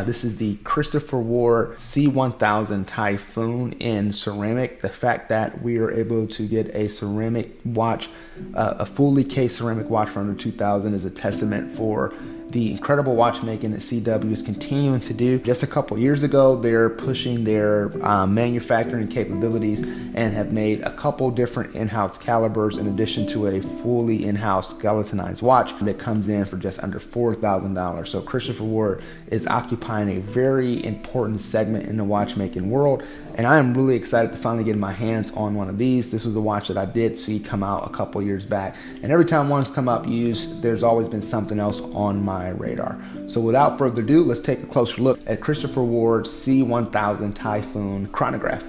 This is the Christopher Ward C1000 Typhoon in ceramic. The fact that we are able to get a ceramic watch, a fully cased ceramic watch for under $2,000 is a testament for the incredible watchmaking that CW is continuing to do. Just a couple years ago, they're pushing their manufacturing capabilities and have made a couple different in-house calibers in addition to a fully in-house skeletonized watch that comes in for just under $4,000. So Christopher Ward is occupying a very important segment in the watchmaking world, and I am really excited to finally get my hands on one of these. This was a watch that I did see come out a couple years back, and every time one's come up used, there's always been something else on my radar. So without further ado, let's take a closer look at Christopher Ward's C1000 Typhoon chronograph.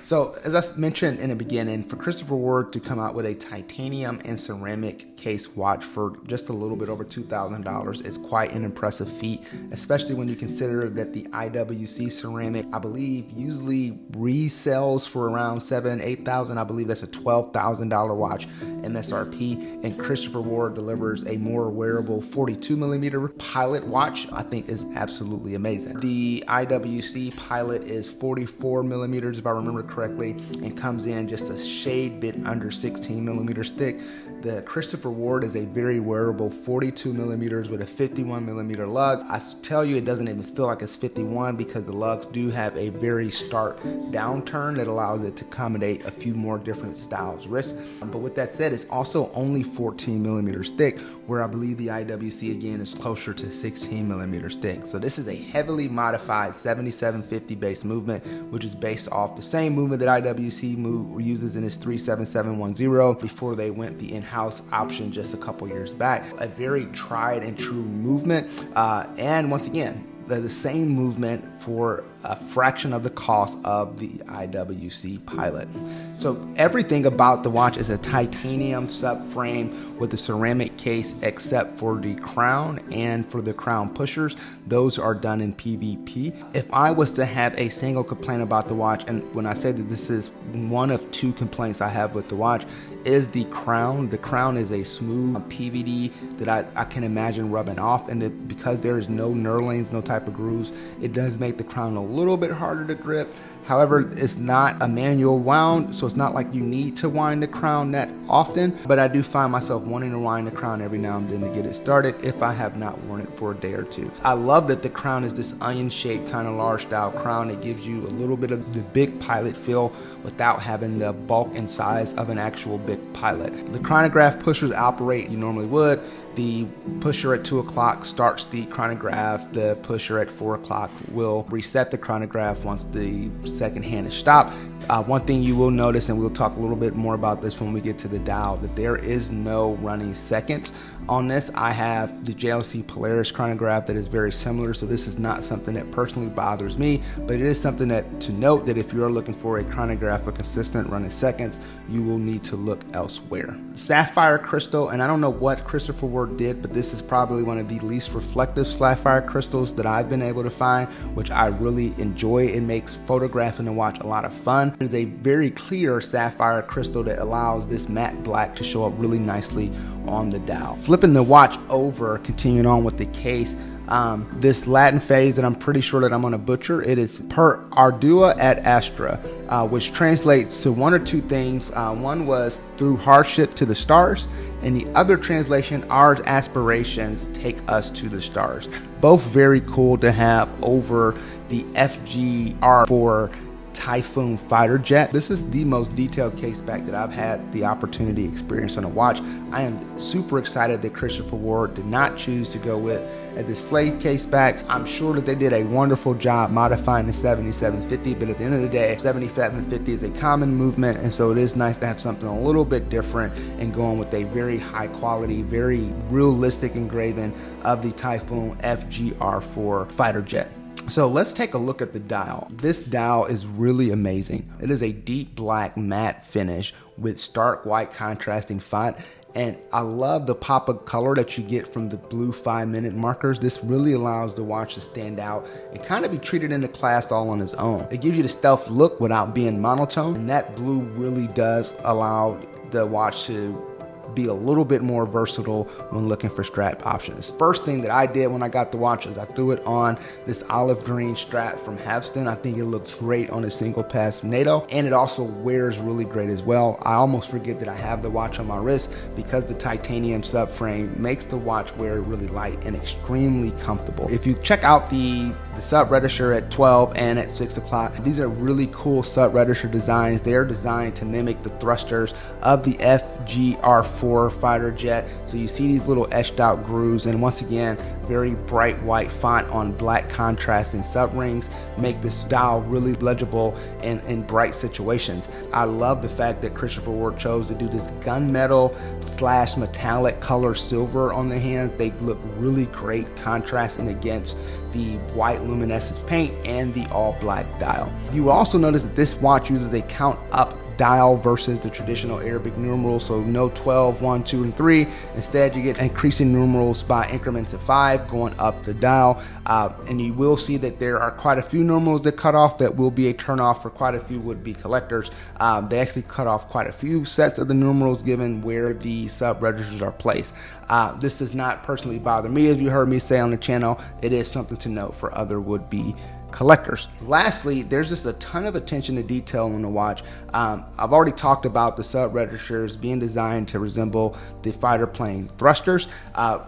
So as I mentioned in the beginning, for Christopher Ward to come out with a titanium and ceramic case watch for just a little bit over $2,000 is quite an impressive feat, especially when you consider that the IWC ceramic, I believe, usually resells for around $7,000, $8,000. I believe that's a $12,000 watch MSRP, and Christopher Ward delivers a more wearable 42mm Pilot watch. I think is absolutely amazing. The IWC Pilot is 44mm, if I remember correctly, and comes in just a shade bit under 16mm thick. The Christopher Ward is a very wearable 42mm with a 51mm lug. I tell you, it doesn't even feel like it's 51 because the lugs do have a very stark downturn that allows it to accommodate a few more different styles wrists. But with that said, it's also only 14mm thick, where I believe the IWC again is closer to 16mm thick. So this is a heavily modified 7750 base movement, which is based off the same movement that IWC uses in its 37710 before they went the in-house option just a couple years back. A very tried and true movement, and once again, the same movement for a fraction of the cost of the IWC Pilot. So everything about the watch is a titanium subframe with a ceramic case except for the crown and for the crown pushers. Those are done in PVP. If I was to have a single complaint about the watch, and when I say that this is one of two complaints I have with the watch, is the crown. The crown is a smooth PVD that I can imagine rubbing off, and that because there is no knurlings, no type of grooves, it does make the crown a little bit harder to grip. However, it's not a manual wound, so it's not like you need to wind the crown that often, but I do find myself wanting to wind the crown every now and then to get it started if I have not worn it for a day or two. I love that the crown is this onion-shaped kind of large style crown. It gives you a little bit of the big Pilot feel without having the bulk and size of an actual big Pilot. The chronograph pushers operate you normally would. The pusher at 2 o'clock starts the chronograph. The pusher at 4 o'clock will reset the chronograph once the second hand is stopped. One thing you will notice, and we'll talk a little bit more about this when we get to the dial, that there is no running seconds on this. I have the JLC Polaris chronograph that is very similar, so this is not something that personally bothers me, but it is something that to note that if you're looking for a chronograph with consistent running seconds, you will need to look elsewhere. Sapphire crystal, and I don't know what Christopher Ward did, but this is probably one of the least reflective sapphire crystals that I've been able to find, which I really enjoy. It makes photographing the watch a lot of fun. There's a very clear sapphire crystal that allows this matte black to show up really nicely on the dial. Flipping the watch over, continuing on with the case, this Latin phrase that I'm pretty sure that I'm going to butcher, it is per ardua et astra, which translates to one or two things. One was through hardship to the stars, and the other translation, our aspirations take us to the stars. Both very cool to have over the FGR4 Typhoon fighter jet. This is the most detailed caseback that I've had the opportunity to experience on a watch. I am super excited that Christopher Ward did not choose to go with a display caseback. I'm sure that they did a wonderful job modifying the 7750, but at the end of the day, 7750 is a common movement, and so it is nice to have something a little bit different and going with a very high quality, very realistic engraving of the Typhoon FGR4 fighter jet. So let's take a look at the dial. This dial is really amazing. It is a deep black matte finish with stark white contrasting font, And I love the pop of color that you get from the blue 5-minute markers. This really allows the watch to stand out and kind of be treated in a class all on its own. It gives you the stealth look without being monotone, and that blue really does allow the watch to be a little bit more versatile when looking for strap options. First thing that I did when I got the watch is I threw it on this olive green strap from Havston. I think it looks great on a single pass NATO, and it also wears really great as well. I almost forget that I have the watch on my wrist because the titanium subframe makes the watch wear really light and extremely comfortable. If you check out the sub register at 12 and at 6 o'clock, these are really cool sub register designs. They're designed to mimic the thrusters of the FGR4 fighter jet. So you see these little etched out grooves, and once again, very bright white font on black contrasting sub rings make this dial really legible in bright situations. I love the fact that Christopher Ward chose to do this gunmetal / metallic color silver on the hands. They look really great contrasting against the white luminescent paint and the all black dial. You also notice that this watch uses a count up dial versus the traditional Arabic numerals, so no 12, 1, 2, and 3. Instead, you get increasing numerals by increments of 5 going up the dial, and you will see that there are quite a few numerals that cut off that will be a turn off for quite a few would-be collectors. They actually cut off quite a few sets of the numerals given where the sub registers are placed. This does not personally bother me, as you heard me say on the channel. It is something to note for other would-be collectors. Lastly, there's just a ton of attention to detail on the watch. I've already talked about the sub registers being designed to resemble the fighter plane thrusters.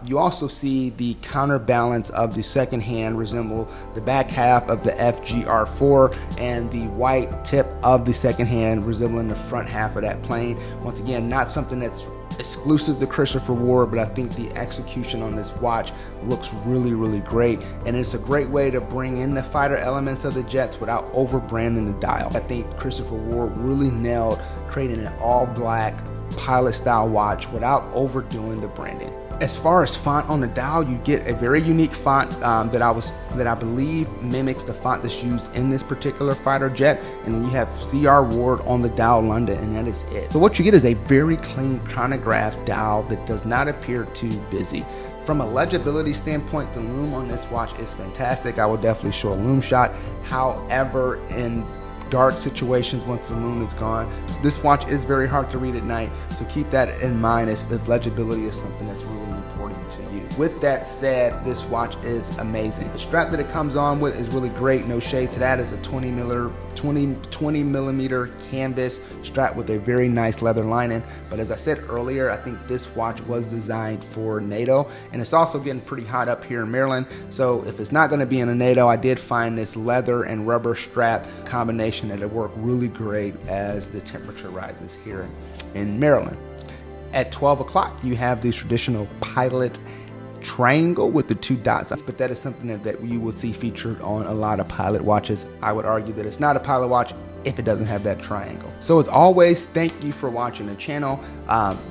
You also see the counterbalance of the second hand resemble the back half of the FGR4, and the white tip of the second hand resembling the front half of that plane. Once again, not something that's exclusive to Christopher Ward, but I think the execution on this watch looks really, really great, and it's a great way to bring in the fighter elements of the jets without over branding the dial. I think Christopher Ward really nailed creating an all black pilot style watch without overdoing the branding. As far as font on the dial, you get a very unique font that I believe mimics the font that's used in this particular fighter jet, and you have CR Ward on the dial London, and that is it. So what you get is a very clean chronograph dial that does not appear too busy. From a legibility standpoint, the lume on this watch is fantastic. I will definitely show a lume shot. However, in dark situations, once the lume is gone, this watch is very hard to read at night, so keep that in mind if legibility is something that's really important to you. With that said, this watch is amazing. The strap that it comes on with is really great, no shade to that. It's a 20 millimeter canvas strap with a very nice leather lining, but as I said earlier, I think this watch was designed for NATO, and it's also getting pretty hot up here in Maryland, so if it's not going to be in a NATO, I did find this leather and rubber strap combination that'll work really great as the temperature rises here in Maryland. At 12 o'clock, you have the traditional pilot triangle with the 2 dots, but that is something that you will see featured on a lot of pilot watches. I would argue that it's not a pilot watch if it doesn't have that triangle. So as always, thank you for watching the channel.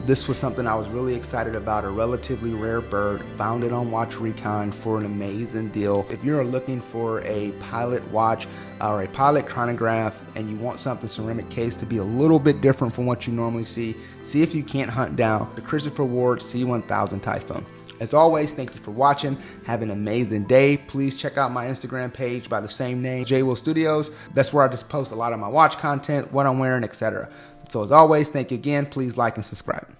This was something I was really excited about, a relatively rare bird, found it on Watch Recon for an amazing deal. If you're looking for a pilot watch or a pilot chronograph and you want something ceramic case to be a little bit different from what you normally see if you can't hunt down the Christopher Ward C1000 Typhoon. As always, thank you for watching. Have an amazing day. Please check out my Instagram page by the same name, J-Will Studios. That's where I just post a lot of my watch content, what I'm wearing, etc. So as always, thank you again. Please like and subscribe.